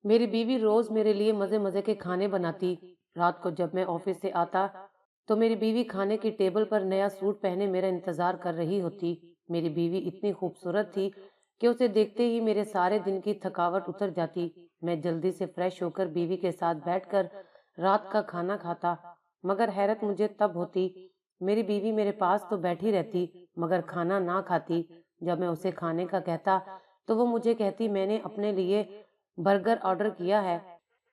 मेरी बीवी रोज मेरे लिए मजे मजे के खाने बनाती। रात को जब मैं ऑफिस से आता तो मेरी बीवी खाने की टेबल पर नया सूट पहने मेरा इंतजार कर रही होती। मेरी बीवी इतनी खूबसूरत थी कि उसे देखते ही मेरे सारे दिन की थकावट उतर जाती। मैं जल्दी से फ्रेश होकर बीवी के साथ बैठकर रात का खाना खाता। मगर हैरत मुझे तब होती, मेरी बीवी मेरे पास तो बैठी रहती मगर खाना ना खाती। जब मैं उसे खाने का कहता तो वो मुझे कहती, मैंने अपने लिए बर्गर ऑर्डर किया है,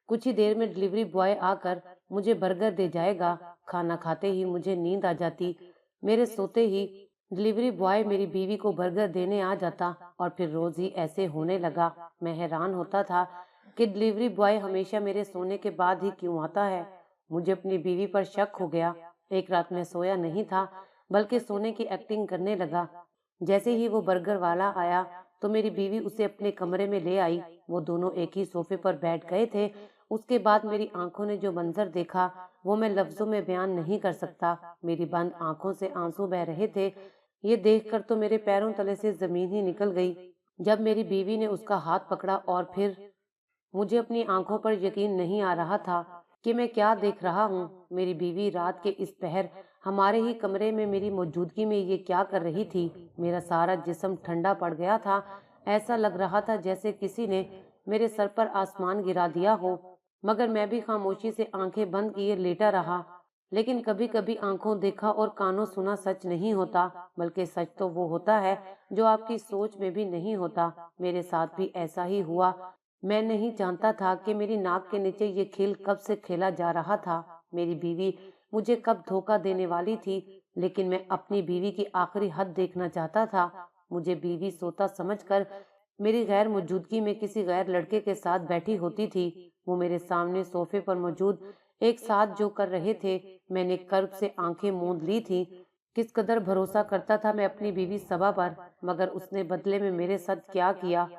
कुछ ही देर में डिलीवरी बॉय आकर मुझे बर्गर दे जाएगा। खाना खाते ही मुझे नींद आ जाती। मेरे सोते ही डिलीवरी बॉय मेरी बीवी को बर्गर देने आ जाता और फिर रोज ही ऐसे होने लगा। मैं हैरान होता था कि डिलीवरी बॉय हमेशा मेरे सोने के बाद ही क्यों आता है। मुझे अपनी बीवी पर शक हो गया। एक रात मैं सोया नहीं था बल्कि सोने की एक्टिंग करने लगा। जैसे ही वो बर्गर वाला आया तो मेरी बीवी उसे अपने कमरे में ले आई। वो दोनों एक ही सोफे पर बैठ गए थे। उसके बाद मेरी आंखों ने जो मंजर देखा वो मैं लफ्जों में बयान नहीं कर सकता। मेरी बंद आंखों से आंसू बह रहे थे। ये देखकर तो मेरे पैरों तले से जमीन ही निकल गई। जब मेरी बीवी ने उसका हाथ पकड़ा और फिर मुझे अपनी आंखों पर यकीन नहीं आ रहा था कि मैं क्या देख रहा हूँ। मेरी बीवी रात के इस पहर हमारे ही कमरे में मेरी मौजूदगी में ये क्या कर रही थी। मेरा सारा जिस्म ठंडा पड़ गया था। ऐसा लग रहा था जैसे किसी ने मेरे सर पर आसमान गिरा दिया हो। मगर मैं भी खामोशी से आंखें बंद किए लेटा रहा। लेकिन कभी कभी आंखों देखा और कानों सुना सच नहीं होता, बल्कि सच तो वो होता है जो आपकी सोच में भी नहीं होता। मेरे साथ भी ऐसा ही हुआ। मैं नहीं जानता था कि मेरी नाक के नीचे ये खेल कब से खेला जा रहा था। मेरी बीवी मुझे कब धोखा देने वाली थी, लेकिन मैं अपनी बीवी की आखिरी हद देखना चाहता था। मुझे बीवी सोता समझकर मेरी गैर मौजूदगी में किसी गैर लड़के के साथ बैठी होती थी। वो मेरे सामने सोफे पर मौजूद एक साथ जो कर रहे थे, मैंने कर्ब से आंखें मूंद ली थी। किस कदर भरोसा करता था मैं अपनी बीवी सबा पर, मगर उसने बदले में मेरे साथ क्या किया।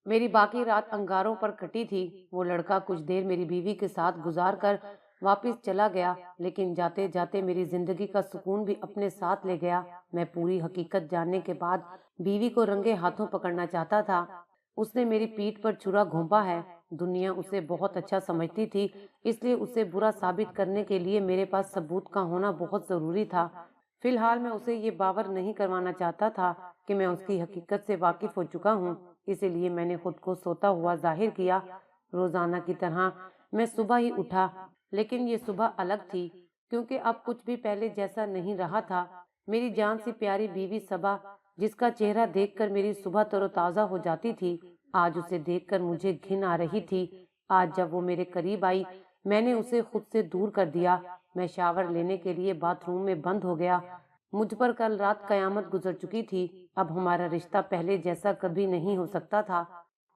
मेरी बाकी रात अंगारों पर कटी थी। वो लड़का कुछ देर मेरी बीवी के साथ गुजार कर वापस चला गया, लेकिन जाते जाते मेरी जिंदगी का सुकून भी अपने साथ ले गया। मैं पूरी हकीकत जानने के बाद बीवी को रंगे हाथों पकड़ना चाहता था। उसने मेरी पीठ पर छुरा घोंपा है। दुनिया उसे बहुत अच्छा समझती थी, इसलिए उसे बुरा साबित करने के लिए मेरे पास सबूत का होना बहुत जरूरी था। फिलहाल मैं उसे ये बावर नहीं करवाना चाहता था कि मैं उसकी हकीकत से वाकिफ हो चुका हूँ। इसीलिए मैंने खुद को सोता हुआ जाहिर किया। रोजाना की तरह मैं सुबह ही उठा, लेकिन ये सुबह अलग थी क्योंकि अब कुछ भी पहले जैसा नहीं रहा था। मेरी जान सी प्यारी बीवी सबा, जिसका चेहरा देखकर मेरी सुबह तरोताजा हो जाती थी, आज उसे देखकर मुझे घिन आ रही थी। आज जब वो मेरे करीब आई, मैंने उसे खुद से दूर कर दिया। मैं शावर लेने के लिए बाथरूम में बंद हो गया। मुझ पर कल रात कयामत गुजर चुकी थी। अब हमारा रिश्ता पहले जैसा कभी नहीं हो सकता था।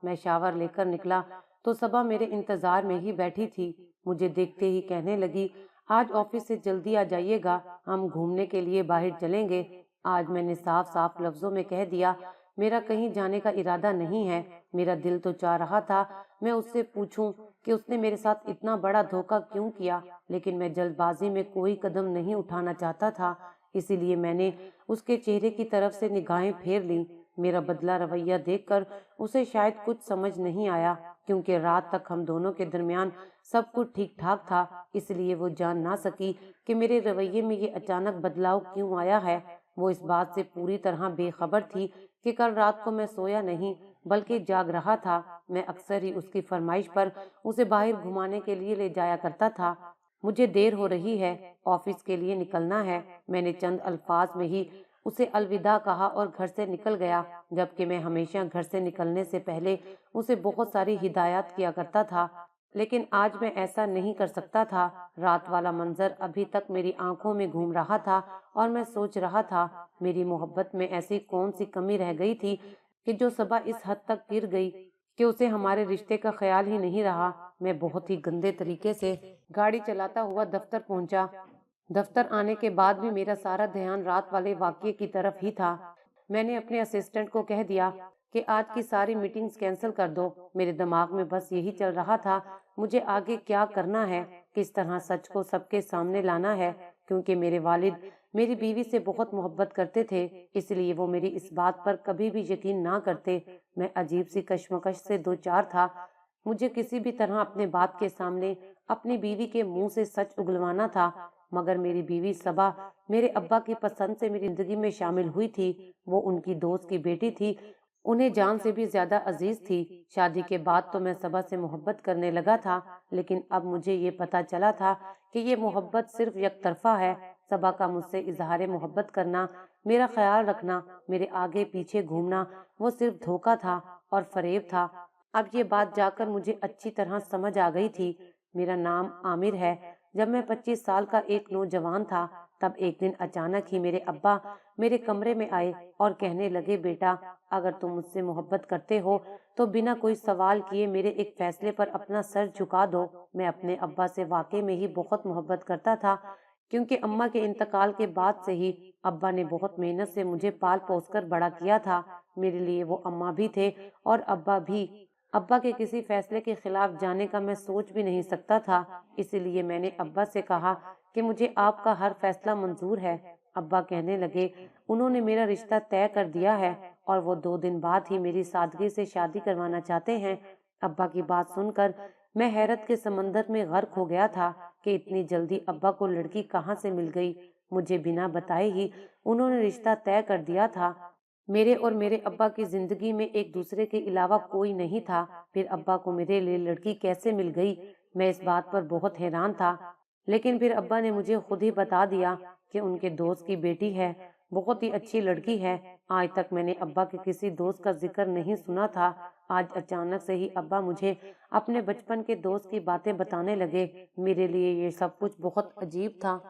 मैं शावर लेकर निकला तो सबा मेरे इंतजार में ही बैठी थी। मुझे देखते ही कहने लगी, आज ऑफिस से जल्दी आ जाइएगा, हम घूमने के लिए बाहर चलेंगे। आज मैंने साफ साफ लफ्जों में कह दिया, मेरा कहीं जाने का इरादा नहीं है। मेरा दिल तो चाह रहा था मैं उससे पूछूं कि उसने मेरे साथ इतना बड़ा धोखा क्यों किया, लेकिन मैं जल्दबाजी में कोई कदम नहीं उठाना चाहता था। इसीलिए मैंने उसके चेहरे की तरफ से निगाहें फेर ली। मेरा बदला रवैया देखकर उसे शायद कुछ समझ नहीं आया, क्योंकि रात तक हम दोनों के दरमियान सब कुछ ठीक ठाक था। इसलिए वो जान ना सकी कि मेरे रवैये में ये अचानक बदलाव क्यों आया है। वो इस बात से पूरी तरह बेखबर थी कि कल रात को मैं सोया नहीं बल्कि जाग रहा था। मैं अक्सर ही उसकी फरमाइश पर उसे बाहर घुमाने के लिए ले जाया करता था। मुझे देर हो रही है, ऑफिस के लिए निकलना है। मैंने चंद अल्फाज में ही उसे अलविदा कहा और घर से निकल गया, जबकि मैं हमेशा घर से निकलने से पहले उसे बहुत सारी हिदायत किया करता था। लेकिन आज मैं ऐसा नहीं कर सकता था। रात वाला मंजर अभी तक मेरी आंखों में घूम रहा था और मैं सोच रहा था, मेरी मोहब्बत में ऐसी कौन सी कमी रह गई थी कि जो सबा इस हद तक गिर गई कि उसे हमारे रिश्ते का ख्याल ही नहीं रहा। मैं बहुत ही गंदे तरीके से गाड़ी चलाता हुआ दफ्तर पहुंचा। दफ्तर आने के बाद भी मेरा सारा ध्यान रात वाले वाकये की तरफ ही था। मैंने अपने असिस्टेंट को कह दिया कि आज की सारी मीटिंग्स कैंसिल कर दो। मेरे दिमाग में बस यही चल रहा था, मुझे आगे क्या करना है, किस तरह सच को सबके सामने लाना है। क्योंकि मेरे वालिद मेरी बीवी से बहुत मोहब्बत करते थे, इसलिए वो मेरी इस बात पर कभी भी यकीन ना करते। मैं अजीब सी कश्मकश से दो चार था। मुझे किसी भी तरह अपने बाप के सामने अपनी बीवी के मुंह से सच उगलवाना था। मगर मेरी बीवी सबा मेरे अब्बा की पसंद से मेरी जिंदगी में शामिल हुई थी। वो उनकी दोस्त की बेटी थी, उन्हें जान से भी ज्यादा अजीज थी। शादी के बाद तो मैं सबा से मोहब्बत करने लगा था, लेकिन अब मुझे ये पता चला था कि ये मोहब्बत सिर्फ एक तरफा है। सबा का मुझसे इजहार मोहब्बत करना, मेरा ख्याल रखना, मेरे आगे पीछे घूमना, वो सिर्फ धोखा था और फरेब था। अब ये बात जाकर मुझे अच्छी तरह समझ आ गई थी। मेरा नाम आमिर है। जब मैं 25 साल का एक नौजवान था, तब एक दिन अचानक ही मेरे अब्बा मेरे कमरे में आए और कहने लगे, बेटा, अगर तुम मुझसे मोहब्बत करते हो तो बिना कोई सवाल किए मेरे एक फैसले पर अपना सर झुका दो। मैं अपने अब्बा से वाकई में ही बहुत मोहब्बत करता था, क्योंकि अम्मा के इंतकाल के बाद से ही अब्बा ने बहुत मेहनत से मुझे पाल पोस कर बड़ा किया था। मेरे लिए वो अम्मा भी थे और अब्बा भी। अब्बा के किसी फैसले के खिलाफ जाने का मैं सोच भी नहीं सकता था। इसीलिए मैंने अब्बा से कहा कि मुझे आपका हर फैसला मंजूर है। अब्बा कहने लगे, उन्होंने मेरा रिश्ता तय कर दिया है और वो 2 दिन बाद ही मेरी सादगी से शादी करवाना चाहते हैं। अब्बा की बात सुनकर मैं हैरत के समंदर में गर्क हो गया था कि इतनी जल्दी अब्बा को लड़की कहाँ से मिल गई। मुझे बिना बताए ही उन्होंने रिश्ता तय कर दिया था। मेरे और मेरे अब्बा की जिंदगी में एक दूसरे के अलावा कोई नहीं था। फिर अब्बा को मेरे लिए लड़की कैसे मिल गई, मैं इस बात पर बहुत हैरान था। लेकिन फिर अब्बा ने मुझे खुद ही बता दिया कि उनके दोस्त की बेटी है, बहुत ही अच्छी लड़की है। आज तक मैंने अब्बा के किसी दोस्त का जिक्र नहीं सुना था। आज अचानक से ही अब्बा मुझे अपने बचपन के दोस्त की बातें बताने लगे। मेरे लिए ये सब कुछ बहुत अजीब था।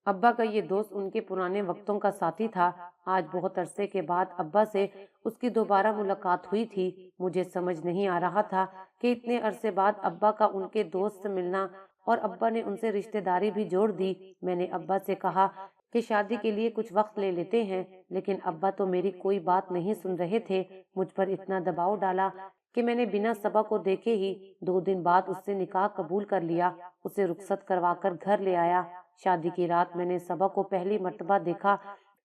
अब्बा का ये दोस्त उनके पुराने वक्तों का साथी था। आज बहुत अरसे के बाद अब्बा से उसकी दोबारा मुलाकात हुई थी। मुझे समझ नहीं आ रहा था कि इतने अरसे बाद अब्बा का उनके दोस्त से मिलना, और अब्बा ने उनसे रिश्तेदारी भी जोड़ दी। मैंने अब्बा से कहा कि शादी के लिए कुछ वक्त ले लेते हैं, लेकिन अब्बा तो मेरी कोई बात नहीं सुन रहे थे। मुझ पर इतना दबाव डाला कि मैंने बिना सबा को देखे ही 2 दिन बाद उससे निकाह कबूल कर लिया। उसे रुखसत करवाकर घर ले आया। शादी की रात मैंने सबा को पहली मर्तबा देखा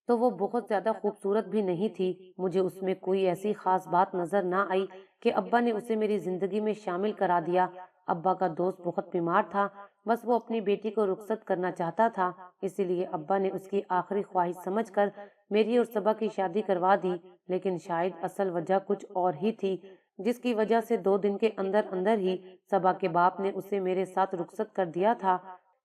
तो वो बहुत ज्यादा खूबसूरत भी नहीं थी। मुझे उसमें कोई ऐसी खास बात नजर ना आई कि अब्बा ने उसे मेरी जिंदगी में शामिल करा दिया। अब्बा का दोस्त बहुत बीमार था, बस वो अपनी बेटी को रुखसत करना चाहता था। इसीलिए अब्बा ने उसकी आखिरी ख्वाहिश समझकर मेरी और सबा की शादी करवा दी। लेकिन शायद असल वजह कुछ और ही थी, जिसकी वजह से 2 दिन के अंदर अंदर ही सबा के बाप ने उसे मेरे साथ रुखसत कर दिया था।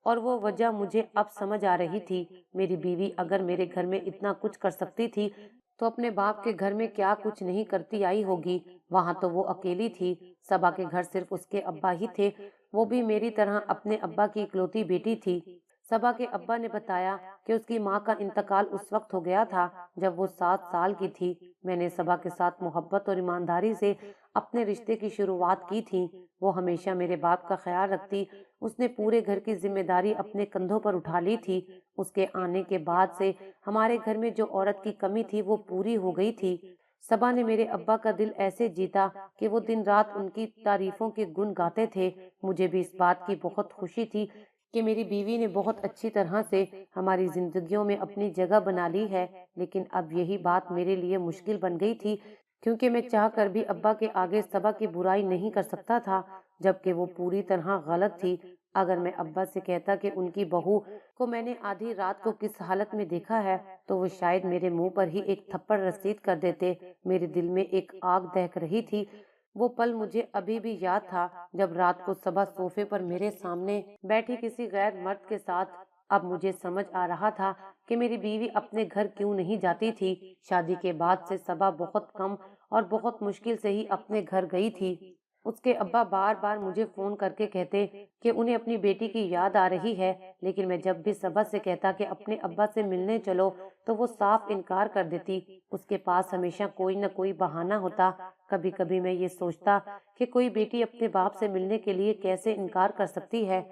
और वो वजह मुझे अब समझ आ रही थी। मेरी बीवी अगर मेरे घर में इतना कुछ कर सकती थी, तो अपने बाप के घर में क्या कुछ नहीं करती आई होगी। वहां तो वो अकेली थी। सबा के घर सिर्फ उसके अब्बा ही थे, वो भी मेरी तरह अपने अब्बा की इकलौती बेटी थी। सबा के अब्बा ने बताया कि उसकी माँ का इंतकाल उस वक्त हो गया था जब वो 7 साल की थी। मैंने सबा के साथ मोहब्बत और ईमानदारी से अपने रिश्ते की शुरुआत की थी। वो हमेशा मेरे बाप का ख्याल रखती। उसने पूरे घर की जिम्मेदारी अपने कंधों पर उठा ली थी। उसके आने के बाद से हमारे घर में जो औरत की कमी थी वो पूरी हो गई थी। सबा ने मेरे अब्बा का दिल ऐसे जीता कि वो दिन रात उनकी तारीफों के गुण गाते थे। मुझे भी इस बात की बहुत खुशी थी कि मेरी बीवी ने बहुत अच्छी तरह से हमारी जिंदगियों में अपनी जगह बना ली है। लेकिन अब यही बात मेरे लिए मुश्किल बन गई थी, क्योंकि मैं चाह कर भी अब्बा के आगे सबा की बुराई नहीं कर सकता था, जबकि वो पूरी तरह गलत थी। अगर मैं अब्बा से कहता कि उनकी बहू को मैंने आधी रात को किस हालत में देखा है, तो वो शायद मेरे मुंह पर ही एक थप्पड़ रसीद कर देते। मेरे दिल में एक आग दहक रही थी। वो पल मुझे अभी भी याद था, जब रात को सबा सोफे पर मेरे सामने बैठी किसी गैर मर्द के साथ। अब मुझे समझ आ रहा था कि मेरी बीवी अपने घर क्यों नहीं जाती थी। शादी के बाद से सबा बहुत कम और बहुत मुश्किल से ही अपने घर गई थी। उसके अब्बा बार बार मुझे फोन करके कहते कि उन्हें अपनी बेटी की याद आ रही है, लेकिन मैं जब भी सबा से कहता कि अपने अब्बा से मिलने चलो, तो वो साफ इनकार कर देती। उसके पास हमेशा कोई न कोई बहाना होता। कभी कभी मैं ये सोचता कि कोई बेटी अपने बाप से मिलने के लिए कैसे इनकार कर सकती है।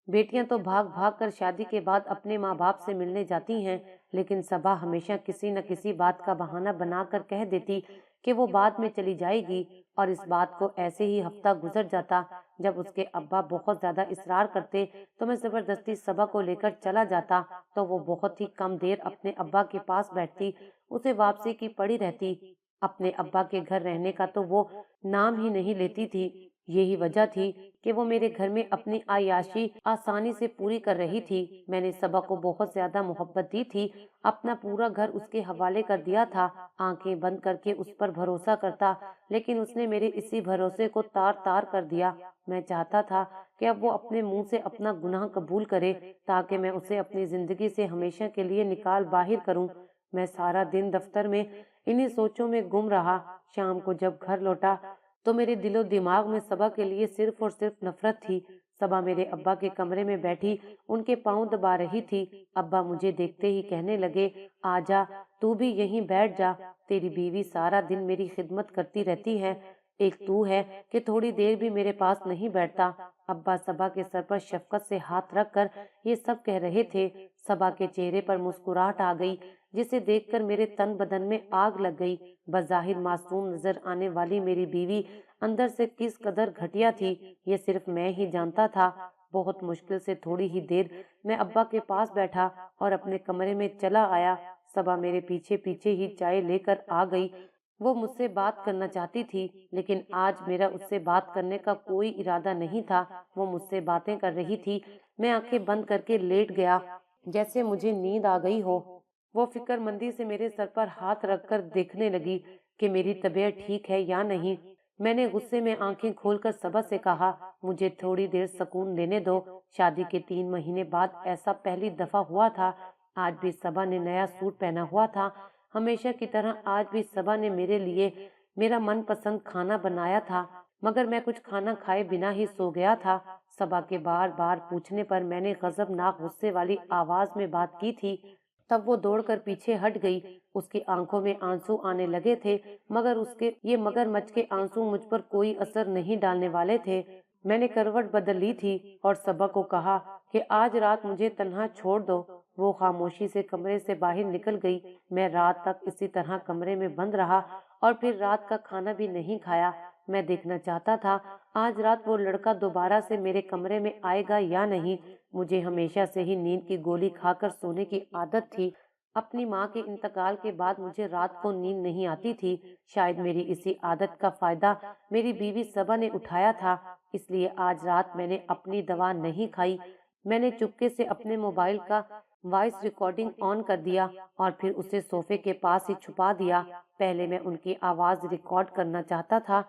बेटियां तो भाग भाग कर शादी के बाद अपने माँ बाप से मिलने जाती हैं, लेकिन सबा हमेशा किसी न किसी बात का बहाना बनाकर कह देती कि वो बाद में चली जाएगी। और इस बात को ऐसे ही हफ्ता गुजर जाता। जब उसके अब्बा बहुत ज्यादा इसरार करते तो मैं जबरदस्ती सबा को लेकर चला जाता, तो वो बहुत ही कम देर अपने अब्बा के पास बैठती। उसे वापसी की पड़ी रहती। अपने अब्बा के घर रहने का तो वो नाम ही नहीं लेती थी। यही वजह थी कि वो मेरे घर में अपनी आयाशी आसानी से पूरी कर रही थी। मैंने सबा को बहुत ज्यादा मोहब्बत दी थी, अपना पूरा घर उसके हवाले कर दिया था, आंखें बंद करके उस पर भरोसा करता, लेकिन उसने मेरे इसी भरोसे को तार तार कर दिया। मैं चाहता था कि अब वो अपने मुंह से अपना गुनाह कबूल करे, ताकि मैं उसे अपनी जिंदगी से हमेशा के लिए निकाल बाहर करूं। मैं सारा दिन दफ्तर में इन्हीं सोचों में गुम रहा। शाम को जब घर लौटा तो मेरे दिलो दिमाग में सबा के लिए सिर्फ और सिर्फ नफरत थी। सबा मेरे अब्बा के कमरे में बैठी उनके पांव दबा रही थी। अब्बा मुझे देखते ही कहने लगे, आजा, तू भी यहीं बैठ जा, तेरी बीवी सारा दिन मेरी खिदमत करती रहती है, एक तू है कि थोड़ी देर भी मेरे पास नहीं बैठता। अब्बा सबा के सर पर शफकत से हाथ रखकर ये सब कह रहे थे। सबा के चेहरे पर मुस्कुराहट आ गई, जिसे देखकर मेरे तन बदन में आग लग गई। बज़ाहिर मासूम नजर आने वाली मेरी बीवी अंदर से किस कदर घटिया थी, ये सिर्फ मैं ही जानता था। बहुत मुश्किल से थोड़ी ही देर मैं अब्बा के पास बैठा और अपने कमरे में चला आया। सबा मेरे पीछे पीछे ही चाय लेकर आ गई। वो मुझसे बात करना चाहती थी, लेकिन आज मेरा उससे बात करने का कोई इरादा नहीं था। वो मुझसे बातें कर रही थी। मैं आंखें बंद करके लेट गया, जैसे मुझे नींद आ गई हो। वो फिक्रमंदी से मेरे सर पर हाथ रखकर देखने लगी कि मेरी तबीयत ठीक है या नहीं। मैंने गुस्से में आंखें खोलकर सबा से कहा, मुझे थोड़ी देर सुकून लेने दो। शादी के 3 महीने बाद ऐसा पहली दफा हुआ था। आज भी सबा ने नया सूट पहना हुआ था। हमेशा की तरह आज भी सबा ने मेरे लिए मेरा मनपसंद खाना बनाया था, मगर मैं कुछ खाना खाए बिना ही सो गया था। सबा के बार बार पूछने पर मैंने गजबनाक गुस्से वाली आवाज में बात की थी। तब वो दौड़कर पीछे हट गई। उसकी आंखों में आंसू आने लगे थे, मगर उसके ये मगरमच्छ के आंसू मुझ पर कोई असर नहीं डालने वाले थे। मैंने करवट बदल ली थी और सबा को कहा कि आज रात मुझे तन्हा छोड़ दो। वो खामोशी से कमरे से बाहर निकल गई। मैं रात तक इसी तरह कमरे में बंद रहा और फिर रात का खाना भी नहीं खाया। मैं देखना चाहता था आज रात वो लड़का दोबारा से मेरे कमरे में आएगा या नहीं। मुझे हमेशा से ही नींद की गोली खाकर सोने की आदत थी। अपनी माँ के इंतकाल के बाद मुझे रात को नींद नहीं आती थी। शायद मेरी इसी आदत का फायदा मेरी बीवी सबा ने उठाया था, इसलिए आज रात मैंने अपनी दवा नहीं खाई। मैंने चुपके से अपने मोबाइल का वॉइस रिकॉर्डिंग ऑन कर दिया और फिर उसे सोफे के पास ही छुपा दिया। पहले मैं उनकी आवाज रिकॉर्ड करना चाहता था,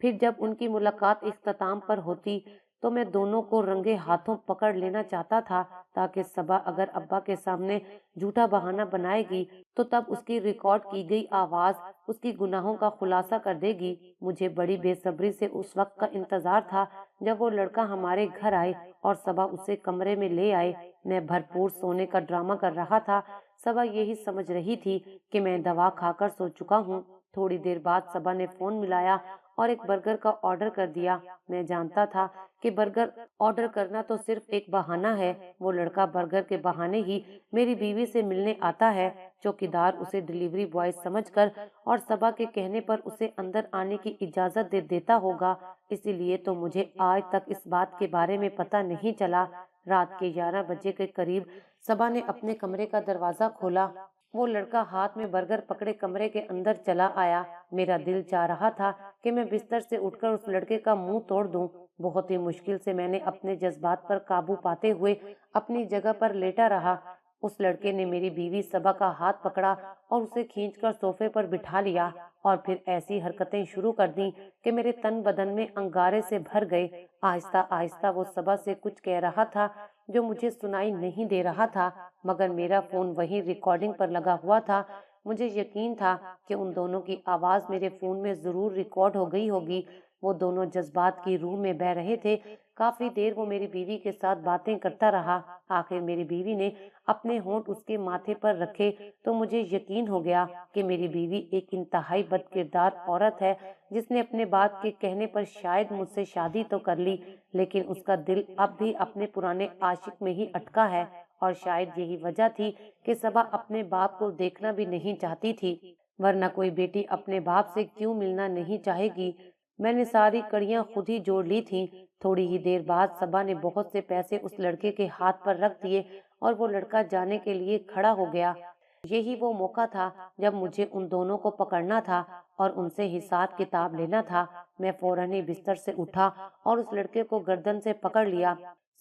फिर जब उनकी मुलाकात इख्तिताम पर होती तो मैं दोनों को रंगे हाथों पकड़ लेना चाहता था, ताकि सबा अगर अब्बा के सामने झूठा बहाना बनाएगी तो तब उसकी रिकॉर्ड की गई आवाज उसकी गुनाहों का खुलासा कर देगी। मुझे बड़ी बेसब्री से उस वक्त का इंतजार था जब वो लड़का हमारे घर आए और सबा उसे कमरे में ले आए। मैं भरपूर सोने का ड्रामा कर रहा था। सबा यही समझ रही थी कि मैं दवा खाकर सो चुका हूँ। थोड़ी देर बाद सबा ने फोन मिलाया और एक बर्गर का ऑर्डर कर दिया। मैं जानता था कि बर्गर ऑर्डर करना तो सिर्फ एक बहाना है। वो लड़का बर्गर के बहाने ही मेरी बीवी से मिलने आता है। चौकीदार उसे डिलीवरी बॉय समझकर और सबा के कहने पर उसे अंदर आने की इजाजत दे देता होगा, इसीलिए तो मुझे आज तक इस बात के बारे में पता नहीं चला। रात के 11 बजे के करीब सबा ने अपने कमरे का दरवाजा खोला। वो लड़का हाथ में बर्गर पकड़े कमरे के अंदर चला आया। मेरा दिल चाह रहा था कि मैं बिस्तर से उठकर उस लड़के का मुंह तोड़ दूं। बहुत ही मुश्किल से मैंने अपने जज्बात पर काबू पाते हुए अपनी जगह पर लेटा रहा। उस लड़के ने मेरी बीवी सबा का हाथ पकड़ा और उसे खींचकर सोफे पर बिठा लिया और फिर ऐसी हरकतें शुरू कर दी कि मेरे तन बदन में अंगारे से भर गए। आहिस्ता आहिस्ता वो सबा से कुछ कह रहा था जो मुझे सुनाई नहीं दे रहा था, मगर मेरा फोन वहीं रिकॉर्डिंग पर लगा हुआ था। मुझे यकीन था कि उन दोनों की आवाज मेरे फोन में जरूर रिकॉर्ड हो गई होगी। वो दोनों जज्बात की रूह में बह रहे थे। काफी देर वो मेरी बीवी के साथ बातें करता रहा। आखिर मेरी बीवी ने अपने होंठ उसके माथे पर रखे तो मुझे यकीन हो गया कि मेरी बीवी एक इंतहाई बदकिरदार औरत है, जिसने अपने बाप के कहने पर शायद मुझसे शादी तो कर ली, लेकिन उसका दिल अब भी अपने पुराने आशिक में ही अटका है। और शायद यही वजह थी कि सबा अपने बाप को देखना भी नहीं चाहती थी, वरना कोई बेटी अपने बाप से क्यों मिलना नहीं चाहेगी। मैंने सारी कड़ियां खुद ही जोड़ ली थी। थोड़ी ही देर बाद सबा ने बहुत से पैसे उस लड़के के हाथ पर रख दिए और वो लड़का जाने के लिए खड़ा हो गया। یہی وہ موقع تھا جب مجھے ان دونوں کو پکڑنا تھا اور ان سے حساب کتاب لینا تھا۔ میں فوراً ہی بستر سے اٹھا اور اس لڑکے کو گردن سے پکڑ لیا۔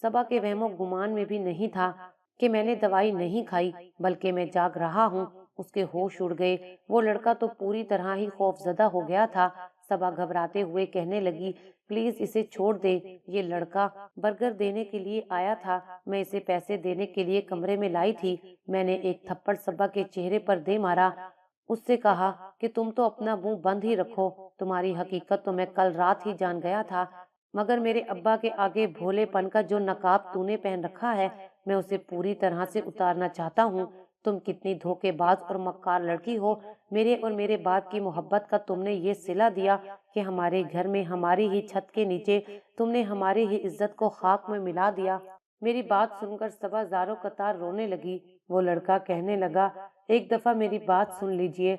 صبا کے وہم و گمان میں بھی نہیں تھا کہ میں نے دوائی نہیں کھائی، بلکہ میں جاگ رہا ہوں۔ اس کے ہوش اڑ گئے۔ وہ لڑکا تو پوری طرح ہی خوف زدہ ہو گیا تھا۔ صبا گھبراتے ہوئے کہنے لگی، پلیز اسے چھوڑ دے، یہ لڑکا برگر دینے کے لیے آیا تھا، میں اسے پیسے دینے کے لیے کمرے میں لائی تھی۔ میں نے ایک تھپڑ صبا کے چہرے پر دے مارا، اس سے کہا کہ تم تو اپنا منہ بند ہی رکھو، تمہاری حقیقت تو میں کل رات ہی جان گیا تھا، مگر میرے ابا کے آگے بھولے پن کا جو نقاب تو نے پہن رکھا ہے، میں اسے پوری طرح سے اتارنا چاہتا ہوں۔ تم کتنی دھوکے باز اور مکار لڑکی ہو۔ میرے اور میرے باپ کی محبت کا تم نے یہ صلہ دیا کہ ہمارے گھر میں ہماری ہی چھت کے نیچے تم نے ہماری ہی عزت کو خاک میں ملا دیا۔ میری بات سن کر صبا زاروں قطار رونے لگی۔ وہ لڑکا کہنے لگا، ایک دفعہ میری بات سن لیجئے،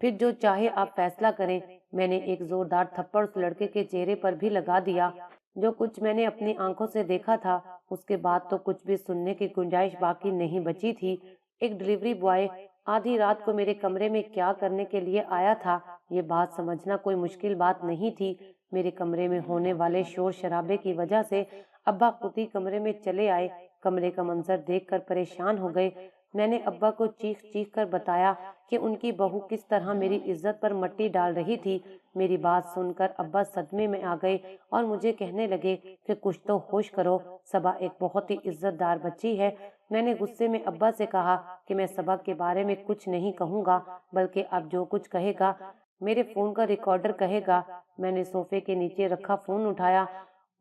پھر جو چاہے آپ فیصلہ کریں۔ میں نے ایک زوردار تھپڑ اس لڑکے کے چہرے پر بھی لگا دیا۔ جو کچھ میں نے اپنی آنکھوں سے دیکھا تھا، اس کے بعد تو کچھ بھی سننے کی گنجائش باقی نہیں بچی تھی۔ ایک ڈلیوری بوائے آدھی رات کو میرے کمرے میں کیا کرنے کے لیے آیا تھا، یہ بات سمجھنا کوئی مشکل بات نہیں تھی۔ میرے کمرے میں ہونے والے شور شرابے کی وجہ سے ابا خود ہی کمرے میں چلے آئے۔ کمرے کا منظر دیکھ کر پریشان ہو گئے۔ میں نے ابا کو چیخ چیخ کر بتایا کہ ان کی بہو کس طرح میری عزت پر مٹی ڈال رہی تھی۔ میری بات سن کر ابا صدمے میں آ گئے اور مجھے کہنے لگے کہ کچھ تو ہوش کرو، صبا ایک بہت ہی عزت دار بچی ہے۔ میں نے غصے میں ابا سے کہا کہ میں صبا کے بارے میں کچھ نہیں کہوں گا، بلکہ اب جو کچھ کہے گا میرے فون کا ریکارڈر کہے گا۔ میں نے صوفے کے نیچے رکھا فون اٹھایا،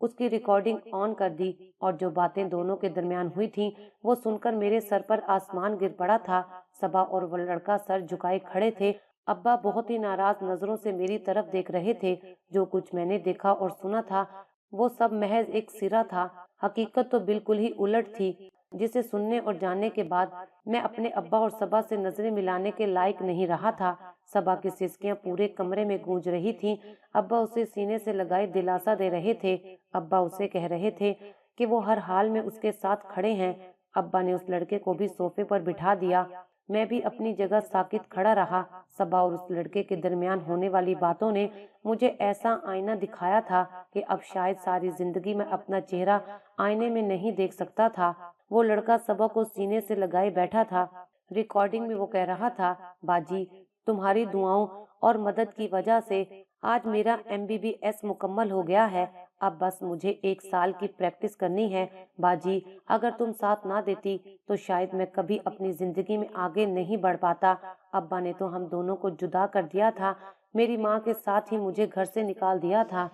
اس کی ریکارڈنگ آن کر دی، اور جو باتیں دونوں کے درمیان ہوئی تھیں وہ سن کر میرے سر پر آسمان گر پڑا تھا۔ صبا اور وہ لڑکا سر جھکائے کھڑے تھے۔ ابا بہت ہی ناراض نظروں سے میری طرف دیکھ رہے تھے۔ جو کچھ میں نے دیکھا اور سنا تھا وہ سب محض ایک سرا تھا، حقیقت تو بالکل ہی الٹ تھی، جسے سننے اور جاننے کے بعد میں اپنے ابا اور صبا سے نظریں ملانے کے لائق نہیں رہا تھا۔ صبا کی سسکیاں پورے کمرے میں گونج رہی تھیں۔ ابا اسے سینے سے لگائے دلاسا دے رہے تھے۔ ابا اسے کہہ رہے تھے کہ وہ ہر حال میں اس کے ساتھ کھڑے ہیں۔ ابا نے اس لڑکے کو بھی صوفے پر بٹھا دیا۔ میں بھی اپنی جگہ ساکت کھڑا رہا۔ صبا اور اس لڑکے کے درمیان ہونے والی باتوں نے مجھے ایسا آئینہ دکھایا تھا کہ اب شاید ساری زندگی میں اپنا چہرہ آئینے میں نہیں دیکھ سکتا تھا۔ وہ لڑکا صبا کو سینے سے لگائے بیٹھا تھا۔ ریکارڈنگ میں وہ کہہ رہا تھا، باجی تمہاری دعاؤں اور مدد کی وجہ سے آج میرا MBBS مکمل ہو گیا ہے۔ اب بس مجھے 1 سال کی پریکٹس کرنی ہے۔ باجی اگر تم ساتھ نہ دیتی تو شاید میں کبھی اپنی زندگی میں آگے نہیں بڑھ پاتا۔ ابا نے تو ہم دونوں کو جدا کر دیا تھا، میری ماں کے ساتھ ہی مجھے گھر سے نکال دیا تھا،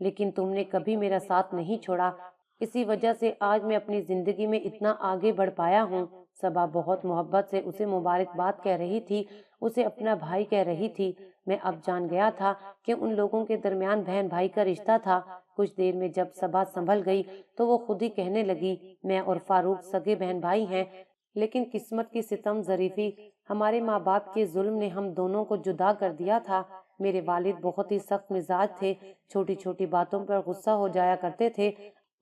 لیکن تم نے کبھی میرا ساتھ نہیں چھوڑا۔ اسی وجہ سے آج میں اپنی زندگی میں اتنا آگے بڑھ پایا ہوں۔ صبا بہت محبت سے اسے مبارکباد کہہ رہی تھی، اسے اپنا بھائی کہہ رہی تھی۔ میں اب جان گیا تھا کہ ان لوگوں کے درمیان بہن بھائی کا رشتہ تھا۔ کچھ دیر میں جب صبا سنبھل گئی تو وہ خود ہی کہنے لگی، میں اور فاروق سگے بہن بھائی ہیں، لیکن قسمت کی ستم ظریفی، ہمارے ماں باپ کے ظلم نے ہم دونوں کو جدا کر دیا تھا۔ میرے والد بہت ہی سخت مزاج تھے، چھوٹی چھوٹی باتوں پر غصہ ہو جایا کرتے تھے۔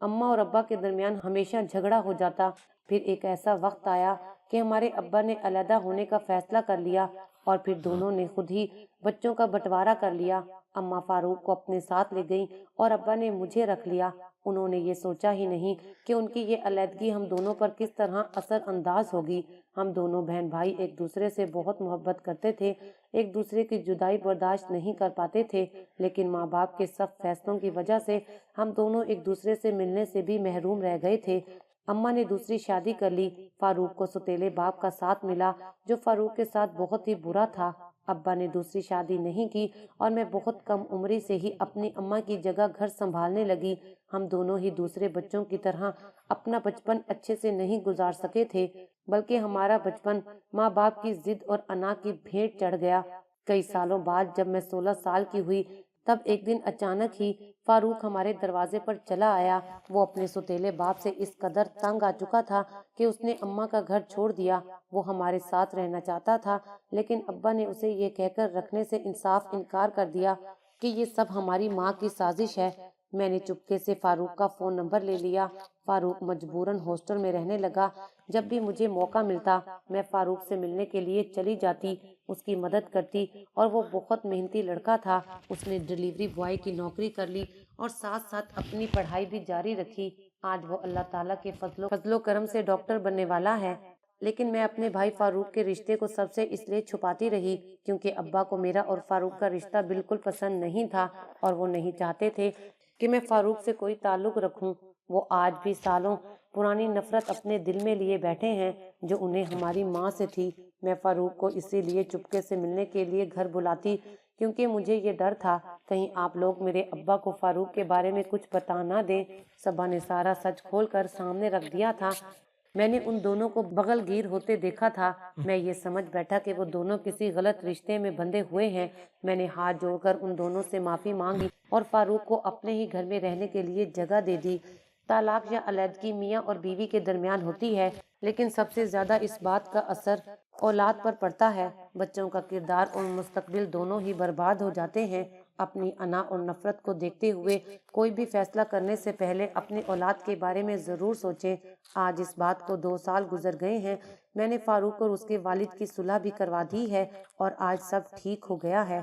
اماں اور ابا کے درمیان ہمیشہ جھگڑا ہو جاتا۔ پھر ایک ایسا وقت آیا کہ ہمارے ابا نے علیحدہ ہونے کا فیصلہ کر لیا، اور پھر دونوں نے خود ہی بچوں کا بٹوارا کر لیا۔ اماں فاروق کو اپنے ساتھ لے گئیں اور ابا نے مجھے رکھ لیا۔ انہوں نے یہ سوچا ہی نہیں کہ ان کی یہ علیحدگی ہم دونوں پر کس طرح اثر انداز ہوگی۔ ہم دونوں بہن بھائی ایک دوسرے سے بہت محبت کرتے تھے، ایک دوسرے کی جدائی برداشت نہیں کر پاتے تھے، لیکن ماں باپ کے سخت فیصلوں کی وجہ سے ہم دونوں ایک دوسرے سے ملنے سے بھی محروم رہ گئے تھے۔ اماں نے دوسری شادی کر لی۔ فاروق کو سوتیلے باپ کا ساتھ ملا جو فاروق کے ساتھ بہت ہی برا تھا۔ ابا نے دوسری شادی نہیں کی اور میں بہت کم عمری سے ہی اپنی اماں کی جگہ گھر سنبھالنے لگی۔ ہم دونوں ہی دوسرے بچوں کی طرح اپنا بچپن اچھے سے نہیں گزار سکے تھے، بلکہ ہمارا بچپن ماں باپ کی ضد اور انا کی بھیٹ چڑھ گیا۔ کئی سالوں بعد جب میں 16 سال کی ہوئی تب ایک دن اچانک ہی فاروق ہمارے دروازے پر چلا آیا۔ وہ اپنے سوتیلے باپ سے اس قدر تنگ آ چکا تھا کہ اس نے اماں کا گھر چھوڑ دیا۔ وہ ہمارے ساتھ رہنا چاہتا تھا، لیکن ابا نے اسے یہ کہہ کر رکھنے سے انصاف انکار کر دیا کہ یہ سب ہماری ماں کی سازش ہے۔ میں نے چپکے سے فاروق کا فون نمبر لے لیا۔ فاروق مجبوراً ہاسٹل میں رہنے لگا۔ جب بھی مجھے موقع ملتا میں فاروق سے ملنے کے لیے چلی جاتی، اس کی مدد کرتی، اور وہ بہت محنتی لڑکا تھا۔ اس نے ڈیلیوری بوائے کی نوکری کر لی اور ساتھ ساتھ اپنی پڑھائی بھی جاری رکھی۔ آج وہ اللہ تعالیٰ کے فضل و کرم سے ڈاکٹر بننے والا ہے۔ لیکن میں اپنے بھائی فاروق کے رشتے کو سب سے اس لیے چھپاتی رہی کیونکہ ابا کو میرا اور فاروق کا رشتہ بالکل پسند نہیں تھا، اور وہ نہیں چاہتے تھے کہ میں فاروق سے کوئی تعلق رکھوں۔ وہ آج بھی سالوں پرانی نفرت اپنے دل میں لیے بیٹھے ہیں جو انہیں ہماری ماں سے تھی۔ میں فاروق کو اسی لیے چپکے سے ملنے کے لیے گھر بلاتی کیونکہ مجھے یہ ڈر تھا کہیں آپ لوگ میرے ابا کو فاروق کے بارے میں کچھ بتا نہ دیں۔ صبا نے سارا سچ کھول کر سامنے رکھ دیا تھا۔ میں نے ان دونوں کو بغل گیر ہوتے دیکھا تھا۔ میں یہ سمجھ بیٹھا کہ وہ دونوں کسی غلط رشتے میں بندھے ہوئے ہیں۔ میں نے ہاتھ جوڑ کر ان دونوں سے معافی مانگی اور فاروق کو اپنے ہی گھر میں رہنے کے لیے جگہ دے دی۔ طلاق یا علیحدگی میاں اور بیوی کے درمیان ہوتی ہے، لیکن سب سے زیادہ اس بات کا اثر اولاد پر پڑتا ہے۔ بچوں کا کردار اور مستقبل دونوں ہی برباد ہو جاتے ہیں۔ اپنی انا اور نفرت کو دیکھتے ہوئے کوئی بھی فیصلہ کرنے سے پہلے اپنی اولاد کے بارے میں ضرور سوچیں۔ آج اس بات کو 2 سال گزر گئے ہیں۔ میں نے فاروق اور اس کے والد کی صلح بھی کروا دی ہے اور آج سب ٹھیک ہو گیا ہے۔